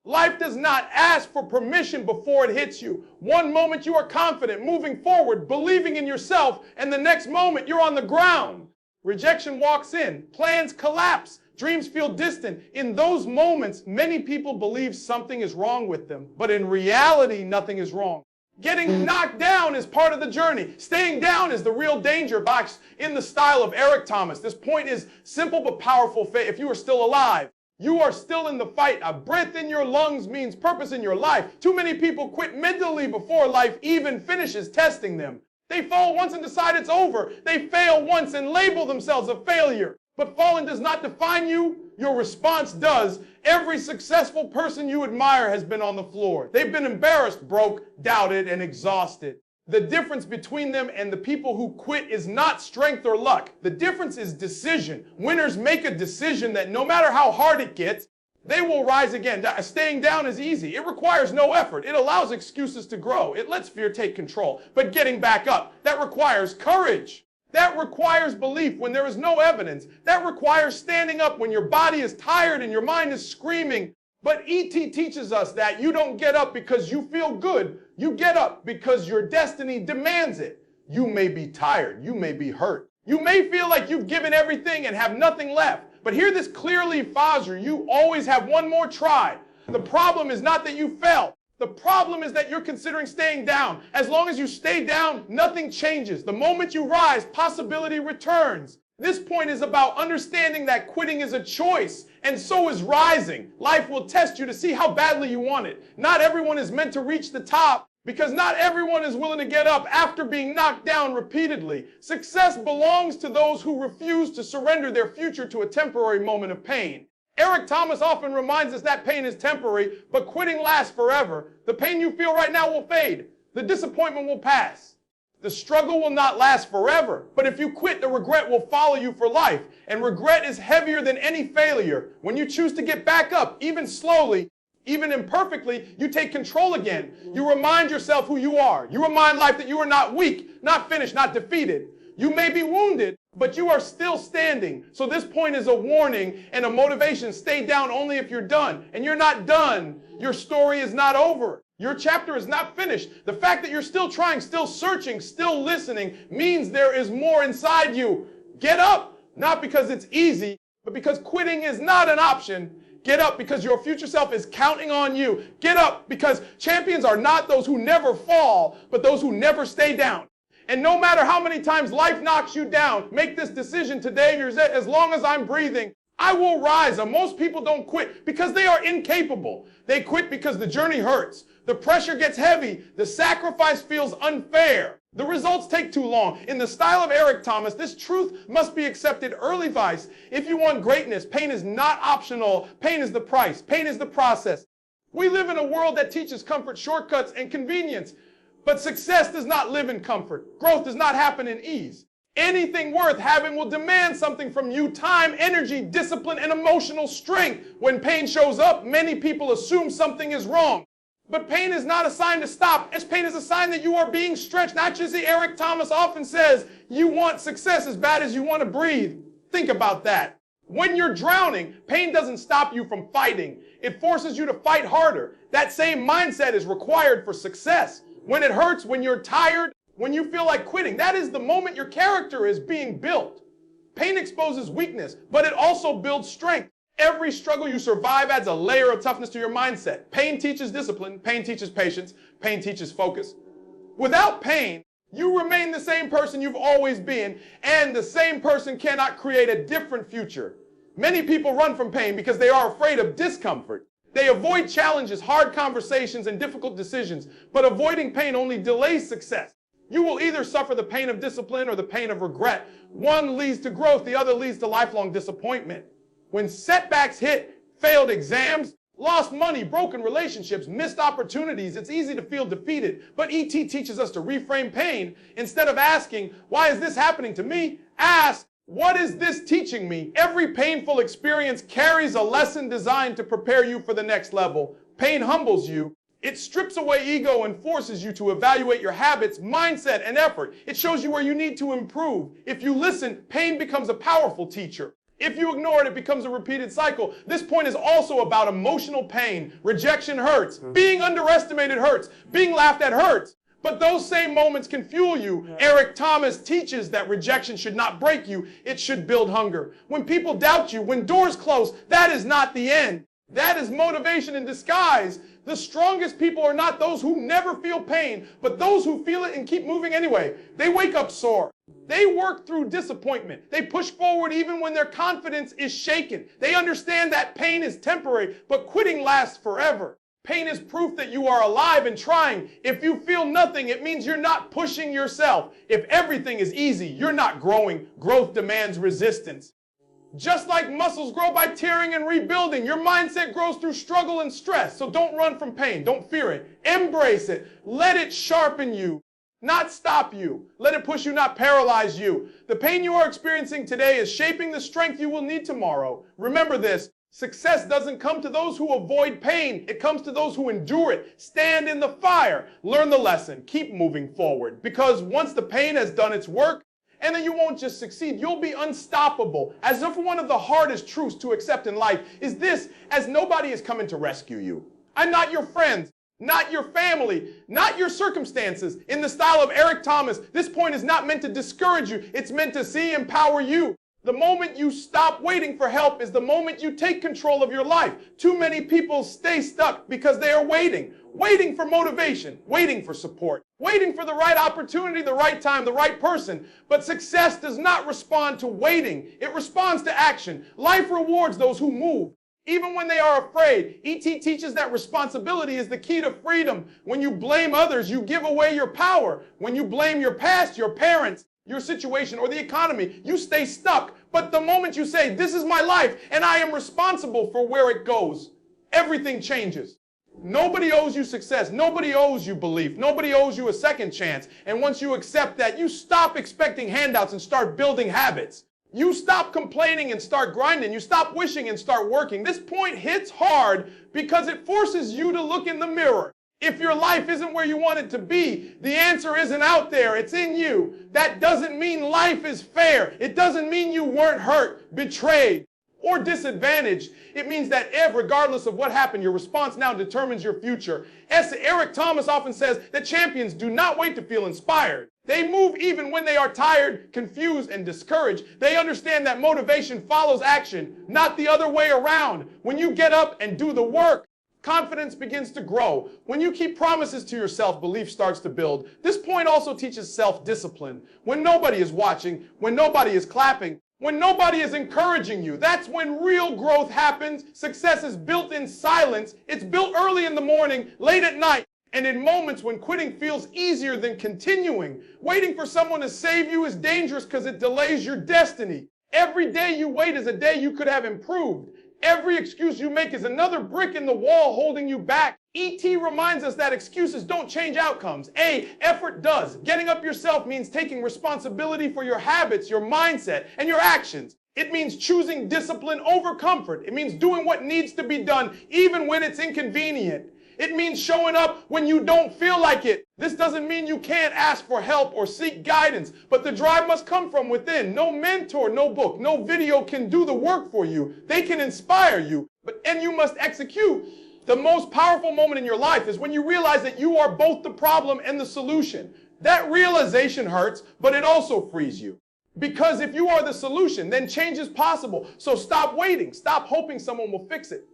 Life does not ask for permission before it hits you. One moment you are confident, moving forward, believing in yourself, and the next moment you're on the ground. Rejection walks in, plans collapse, dreams feel distant. In those moments, many people believe something is wrong with them, but in reality, nothing is wrong. Getting knocked down is part of the journey. Staying down is the real danger box in the style of Eric Thomas. This point is simple but powerful. If you are still alive, you are still in the fight. A breath in your lungs means purpose in your life. Too many people quit mentally before life even finishes testing them. They fall once and decide it's over. They fail once and label themselves a failure. But falling does not define you. Your response does. Every successful person you admire has been on the floor. They've been embarrassed, broke, doubted, and exhausted. The difference between them and the people who quit is not strength or luck. The difference is decision. Winners make a decision that no matter how hard it gets, they will rise again. Staying down is easy. It requires no effort. It allows excuses to grow. It lets fear take control. But getting back up, that requires courage. That requires belief when there is no evidence. That requires standing up when your body is tired and your mind is screaming. But E.T. teaches us that you don't get up because you feel good. You get up because your destiny demands it. You may be tired. You may be hurt. You may feel like you've given everything and have nothing left. But hear this clearly, Fazr. You always have one more try. The problem is not that you fell. The problem is that you're considering staying down. As long as you stay down, nothing changes. The moment you rise, possibility returns. This point is about understanding that quitting is a choice, and so is rising. Life will test you to see how badly you want it. Not everyone is meant to reach the top, because not everyone is willing to get up after being knocked down repeatedly. Success belongs to those who refuse to surrender their future to a temporary moment of pain. Eric Thomas often reminds us that pain is temporary, but quitting lasts forever. The pain you feel right now will fade. The disappointment will pass. The struggle will not last forever, but if you quit, the regret will follow you for life. And regret is heavier than any failure. When you choose to get back up, even slowly, even imperfectly, you take control again. You remind yourself who you are. You remind life that you are not weak, not finished, not defeated. You may be wounded, but you are still standing. So this point is a warning and a motivation. Stay down only if you're done. And you're not done. Your story is not over. Your chapter is not finished. The fact that you're still trying, still searching, still listening means there is more inside you. Get up, not because it's easy, but because quitting is not an option. Get up because your future self is counting on you. Get up because champions are not those who never fall, but those who never stay down. And no matter how many times life knocks you down, make this decision today. As long as I'm breathing, I will rise. And most people don't quit because they are incapable. They quit because the journey hurts. The pressure gets heavy. The sacrifice feels unfair. The results take too long. In the style of Eric Thomas, this truth must be accepted early, Vice. If you want greatness, pain is not optional. Pain is the price. Pain is the process. We live in a world that teaches comfort, shortcuts, and convenience. But success does not live in comfort. Growth does not happen in ease. Anything worth having will demand something from you: time, energy, discipline, and emotional strength. When pain shows up, many people assume something is wrong. But pain is not a sign to stop. Pain is a sign that you are being stretched. Not just as Eric Thomas often says, you want success as bad as you want to breathe. Think about that. When you're drowning, pain doesn't stop you from fighting. It forces you to fight harder. That same mindset is required for success. When it hurts, when you're tired, when you feel like quitting, that is the moment your character is being built. Pain exposes weakness, but it also builds strength. Every struggle you survive adds a layer of toughness to your mindset. Pain teaches discipline, pain teaches patience, pain teaches focus. Without pain, you remain the same person you've always been, and the same person cannot create a different future. Many people run from pain because they are afraid of discomfort. They avoid challenges, hard conversations, and difficult decisions, but avoiding pain only delays success. You will either suffer the pain of discipline or the pain of regret. One leads to growth, the other leads to lifelong disappointment. When setbacks hit, failed exams, lost money, broken relationships, missed opportunities, it's easy to feel defeated. But E.T. teaches us to reframe pain. Instead of asking, why is this happening to me? Ask, what is this teaching me? Every painful experience carries a lesson designed to prepare you for the next level. Pain humbles you. It strips away ego and forces you to evaluate your habits, mindset, and effort. It shows you where you need to improve. If you listen, pain becomes a powerful teacher. If you ignore it, it becomes a repeated cycle. This point is also about emotional pain. Rejection hurts. Being underestimated hurts. Being laughed at hurts. But those same moments can fuel you. Eric Thomas teaches that rejection should not break you. It should build hunger. When people doubt you, when doors close, that is not the end. That is motivation in disguise. The strongest people are not those who never feel pain, but those who feel it and keep moving anyway. They wake up sore. They work through disappointment. They push forward even when their confidence is shaken. They understand that pain is temporary, but quitting lasts forever. Pain is proof that you are alive and trying. If you feel nothing, it means you're not pushing yourself. If everything is easy, you're not growing. Growth demands resistance. Just like muscles grow by tearing and rebuilding, your mindset grows through struggle and stress. So don't run from pain. Don't fear it. Embrace it. Let it sharpen you, not stop you. Let it push you, not paralyze you. The pain you are experiencing today is shaping the strength you will need tomorrow. Remember this. Success doesn't come to those who avoid pain. It comes to those who endure it. Stand in the fire. Learn the lesson. Keep moving forward. Because once the pain has done its work, and then you won't just succeed, you'll be unstoppable. As if one of the hardest truths to accept in life is this: as nobody is coming to rescue you. I'm not your friends, not your family, not your circumstances. In the style of Eric Thomas, this point is not meant to discourage you. It's meant to see empower you. The moment you stop waiting for help is the moment you take control of your life. Too many people stay stuck because they are waiting for motivation, waiting for support, waiting for the right opportunity, the right time, the right person. But success does not respond to waiting. It responds to action. Life rewards those who move, even when they are afraid. E.T. teaches that responsibility is the key to freedom. When you blame others, you give away your power. When you blame your past, your parents, your situation, or the economy, you stay stuck. But the moment you say, this is my life and I am responsible for where it goes, everything changes. Nobody owes you success. Nobody owes you belief. Nobody owes you a second chance. And once you accept that, you stop expecting handouts and start building habits. You stop complaining and start grinding. You stop wishing and start working. This point hits hard because it forces you to look in the mirror. If your life isn't where you want it to be, the answer isn't out there, it's in you. That doesn't mean life is fair. It doesn't mean you weren't hurt, betrayed, or disadvantaged. It means that regardless of what happened, your response now determines your future. As Eric Thomas often says, that champions do not wait to feel inspired. They move even when they are tired, confused, and discouraged. They understand that motivation follows action, not the other way around. When you get up and do the work, confidence begins to grow. When you keep promises to yourself, belief starts to build. This point also teaches self-discipline. When nobody is watching, when nobody is clapping, when nobody is encouraging you, that's when real growth happens. Success is built in silence. It's built early in the morning, late at night, and in moments when quitting feels easier than continuing. Waiting for someone to save you is dangerous because it delays your destiny. Every day you wait is a day you could have improved. Every excuse you make is another brick in the wall holding you back. E.T. reminds us that excuses don't change outcomes. Effort does. Getting up yourself means taking responsibility for your habits, your mindset, and your actions. It means choosing discipline over comfort. It means doing what needs to be done even when it's inconvenient. It means showing up when you don't feel like it. This doesn't mean you can't ask for help or seek guidance, but the drive must come from within. No mentor, no book, no video can do the work for you. They can inspire you, and you must execute. The most powerful moment in your life is when you realize that you are both the problem and the solution. That realization hurts, but it also frees you. Because if you are the solution, then change is possible. So stop waiting. Stop hoping someone will fix it.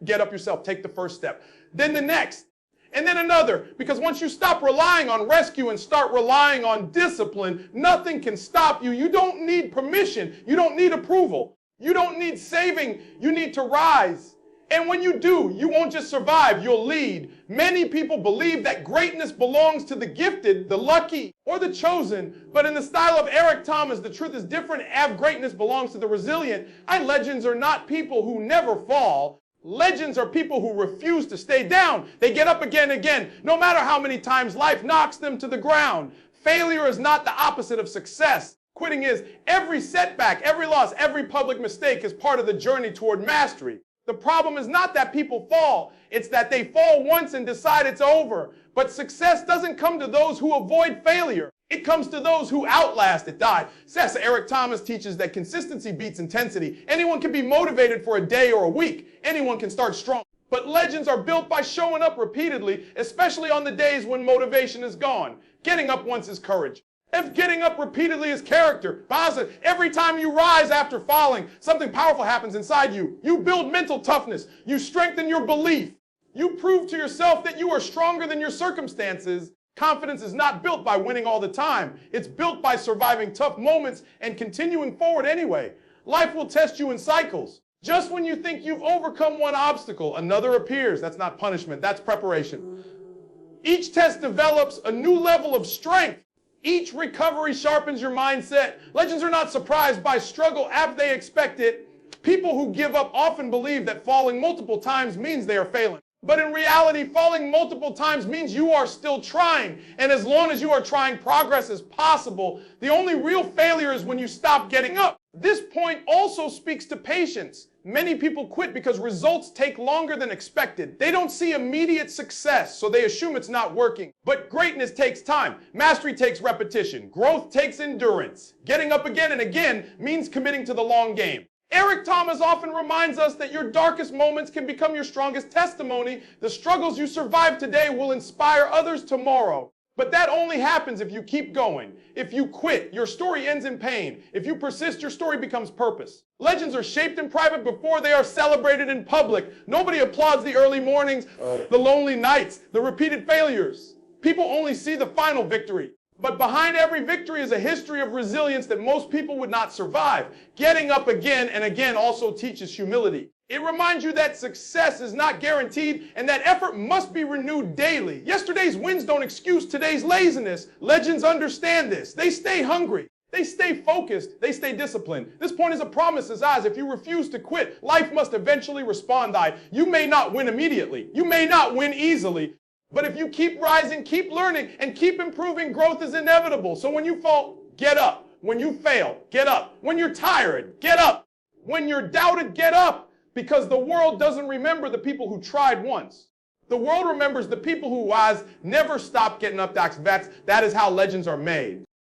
Get up yourself. Take the first step. Then the next. And then another. Because once you stop relying on rescue and start relying on discipline, nothing can stop you. You don't need permission. You don't need approval. You don't need saving. You need to rise. And when you do, you won't just survive, you'll lead. Many people believe that greatness belongs to the gifted, the lucky, or the chosen. But in the style of Eric Thomas, the truth is different. Greatness belongs to the resilient. Legends are not people who never fall. Legends are people who refuse to stay down. They get up again and again, no matter how many times life knocks them to the ground. Failure is not the opposite of success. Quitting is. Every setback, every loss, every public mistake is part of the journey toward mastery. The problem is not that people fall. It's that they fall once and decide it's over. But success doesn't come to those who avoid failure. It comes to those who outlast it, die. Eric Thomas teaches that consistency beats intensity. Anyone can be motivated for a day or a week. Anyone can start strong. But legends are built by showing up repeatedly, especially on the days when motivation is gone. Getting up once is courage. If getting up repeatedly is character, positive, every time you rise after falling, something powerful happens inside you. You build mental toughness. You strengthen your belief. You prove to yourself that you are stronger than your circumstances. Confidence is not built by winning all the time. It's built by surviving tough moments and continuing forward anyway. Life will test you in cycles. Just when you think you've overcome one obstacle, another appears. That's not punishment, that's preparation. Each test develops a new level of strength. Each recovery sharpens your mindset. Legends are not surprised by struggle after they expect it. People who give up often believe that falling multiple times means they are failing. But in reality, falling multiple times means you are still trying. And as long as you are trying, progress is possible. The only real failure is when you stop getting up. This point also speaks to patience. Many people quit because results take longer than expected. They don't see immediate success, so they assume it's not working. But greatness takes time. Mastery takes repetition. Growth takes endurance. Getting up again and again means committing to the long game. Eric Thomas often reminds us that your darkest moments can become your strongest testimony. The struggles you survive today will inspire others tomorrow. But that only happens if you keep going. If you quit, your story ends in pain. If you persist, your story becomes purpose. Legends are shaped in private before they are celebrated in public. Nobody applauds the early mornings, the lonely nights, the repeated failures. People only see the final victory. But behind every victory is a history of resilience that most people would not survive. Getting up again and again also teaches humility. It reminds you that success is not guaranteed and that effort must be renewed daily. Yesterday's wins don't excuse today's laziness. Legends understand this. They stay hungry. They stay focused. They stay disciplined. This point is a promise as eyes. If you refuse to quit, life must eventually respond. You may not win immediately. You may not win easily. But if you keep rising, keep learning, and keep improving, growth is inevitable. So when you fall, get up. When you fail, get up. When you're tired, get up. When you're doubted, get up. Because the world doesn't remember the people who tried once. The world remembers the people who never stopped getting up. That is how legends are made.